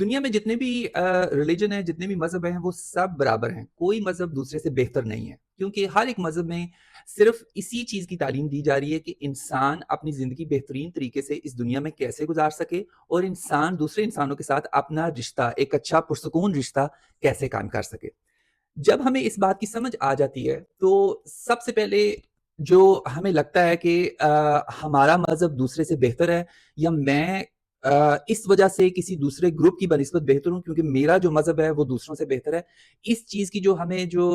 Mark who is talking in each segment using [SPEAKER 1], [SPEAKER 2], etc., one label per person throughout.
[SPEAKER 1] دنیا میں جتنے بھی ریلیجن ہیں، جتنے بھی مذہب ہیں، وہ سب برابر ہیں. کوئی مذہب دوسرے سے بہتر نہیں ہے، کیونکہ ہر ایک مذہب میں صرف اسی چیز کی تعلیم دی جا رہی ہے کہ انسان اپنی زندگی بہترین طریقے سے اس دنیا میں کیسے گزار سکے، اور انسان دوسرے انسانوں کے ساتھ اپنا رشتہ، ایک اچھا پرسکون رشتہ کیسے قائم کر سکے. جب ہمیں اس بات کی سمجھ آ جاتی ہے تو سب سے پہلے جو ہمیں لگتا ہے کہ ہمارا مذہب دوسرے سے بہتر ہے، یا میں اس وجہ سے کسی دوسرے گروپ کی بنسبت بہتر ہوں کیونکہ میرا جو مذہب ہے وہ دوسروں سے بہتر ہے، اس چیز کی جو ہمیں جو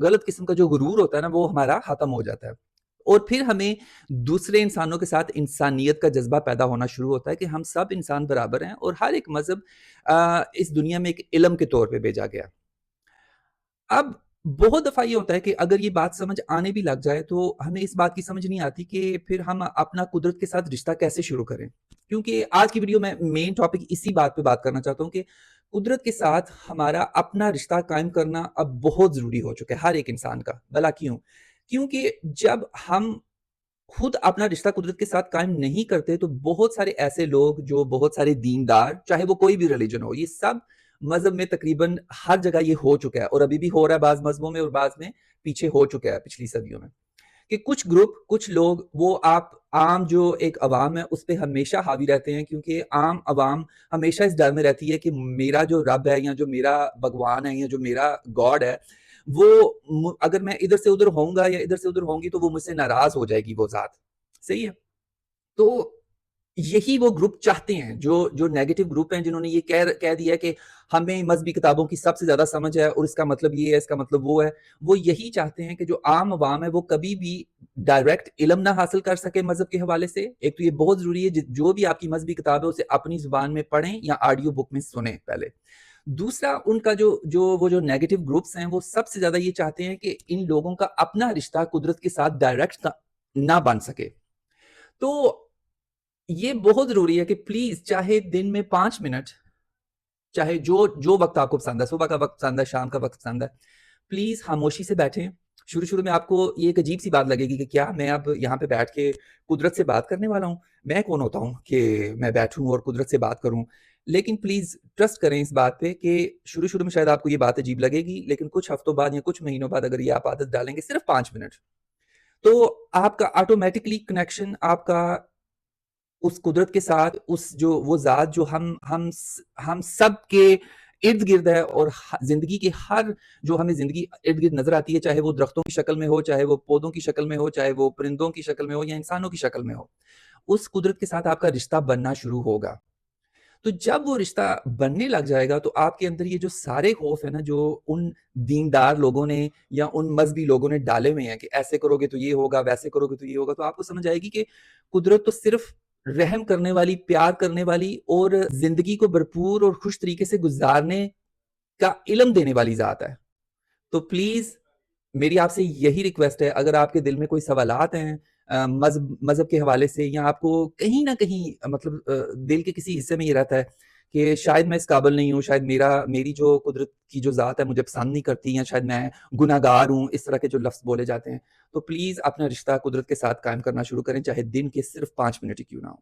[SPEAKER 1] غلط قسم کا جو غرور ہوتا ہے نا، وہ ہمارا ختم ہو جاتا ہے. اور پھر ہمیں دوسرے انسانوں کے ساتھ انسانیت کا جذبہ پیدا ہونا شروع ہوتا ہے کہ ہم سب انسان برابر ہیں، اور ہر ایک مذہب اس دنیا میں ایک علم کے طور پہ بھیجا گیا. اب بہت دفعہ یہ ہوتا ہے کہ اگر یہ بات سمجھ آنے بھی لگ جائے تو ہمیں اس بات کی سمجھ نہیں آتی کہ پھر ہم اپنا قدرت کے ساتھ رشتہ کیسے شروع کریں. کیونکہ آج کی ویڈیو میں مین ٹاپک اسی بات پہ بات کرنا چاہتا ہوں کہ قدرت کے ساتھ ہمارا اپنا رشتہ قائم کرنا اب بہت ضروری ہو چکا ہے ہر ایک انسان کا. بھلا کیوں؟ کیونکہ جب ہم خود اپنا رشتہ قدرت کے ساتھ قائم نہیں کرتے تو بہت سارے ایسے لوگ جو بہت سارے دیندار، چاہے وہ کوئی بھی ریلیجن ہو، یہ سب مذہب میں تقریباً ہر جگہ یہ ہو چکا ہے، اور ابھی بھی ہو رہا ہے بعض مذہبوں میں، اور بعض میں پیچھے ہو چکا ہے پچھلی صدیوں میں، کہ کچھ گروپ، کچھ لوگ، وہ آپ عام جو ایک عوام ہے اس پہ ہمیشہ حاوی رہتے ہیں. کیونکہ عام عوام ہمیشہ اس ڈر میں رہتی ہے کہ میرا جو رب ہے، یا جو میرا بھگوان ہے، یا جو میرا گاڈ ہے، وہ اگر میں ادھر سے ادھر ہوں گا یا ادھر سے ادھر ہوں گی تو وہ مجھ سے ناراض ہو جائے گی وہ ذات. صحیح ہے؟ تو یہی وہ گروپ چاہتے ہیں، جو نیگیٹو گروپ ہیں، جنہوں نے یہ کہہ دیا کہ ہمیں مذہبی کتابوں کی سب سے زیادہ سمجھ ہے، اور اس کا مطلب یہ ہے، اس کا مطلب وہ ہے. وہ یہی چاہتے ہیں کہ جو عام عوام ہے وہ کبھی بھی ڈائریکٹ علم نہ حاصل کر سکے مذہب کے حوالے سے. ایک تو یہ بہت ضروری ہے جو بھی آپ کی مذہبی کتاب ہے اسے اپنی زبان میں پڑھیں یا آڈیو بک میں سنیں پہلے. دوسرا، ان کا جو نیگیٹو گروپس ہیں وہ سب سے زیادہ یہ چاہتے ہیں کہ ان لوگوں کا اپنا رشتہ قدرت کے ساتھ ڈائریکٹ نہ بن سکے. تو یہ بہت ضروری ہے کہ پلیز، چاہے دن میں 5 منٹ، چاہے جو وقت آپ کو پسند ہے، صبح کا وقت پسند ہے، شام کا وقت پسند ہے، پلیز خاموشی سے بیٹھیں. شروع میں آپ کو یہ ایک عجیب سی بات لگے گی کہ کیا میں اب یہاں پہ بیٹھ کے قدرت سے بات کرنے والا ہوں؟ میں کون ہوتا ہوں کہ میں بیٹھوں اور قدرت سے بات کروں؟ لیکن پلیز ٹرسٹ کریں اس بات پہ کہ شروع میں شاید آپ کو یہ بات عجیب لگے گی، لیکن کچھ ہفتوں بعد یا کچھ مہینوں بعد اگر یہ آپ عادت ڈالیں گے صرف 5 منٹ، تو آپ کا آٹومیٹکلی کنیکشن آپ کا اس قدرت کے ساتھ، وہ ذات جو ہم سب کے ارد گرد ہے، اور زندگی کے ہر جو ہمیں زندگی ارد گرد نظر آتی ہے، چاہے وہ درختوں کی شکل میں ہو، چاہے وہ پودوں کی شکل میں ہو، چاہے وہ پرندوں کی شکل میں ہو، یا انسانوں کی شکل میں ہو، اس قدرت کے ساتھ آپ کا رشتہ بننا شروع ہوگا. تو جب وہ رشتہ بننے لگ جائے گا تو آپ کے اندر یہ جو سارے خوف ہے نا، جو ان دیندار لوگوں نے یا ان مذہبی لوگوں نے ڈالے ہوئے ہیں کہ ایسے کرو گے تو یہ ہوگا، ویسے کرو گے تو یہ ہوگا، تو آپ کو سمجھ آئے گی کہ قدرت تو صرف رحم کرنے والی، پیار کرنے والی، اور زندگی کو بھرپور اور خوش طریقے سے گزارنے کا علم دینے والی ذات ہے. تو پلیز میری آپ سے یہی ریکویسٹ ہے، اگر آپ کے دل میں کوئی سوالات ہیں مذہب کے حوالے سے، یا آپ کو کہیں نہ کہیں مطلب دل کے کسی حصے میں یہ رہتا ہے کہ شاید میں اس قابل نہیں ہوں، شاید میری جو قدرت کی جو ذات ہے مجھے پسند نہیں کرتی، یا شاید میں گناہ گار ہوں، اس طرح کے جو لفظ بولے جاتے ہیں، تو پلیز اپنا رشتہ قدرت کے ساتھ قائم کرنا شروع کریں، چاہے دن کے صرف 5 منٹ ہی کیوں نہ ہو.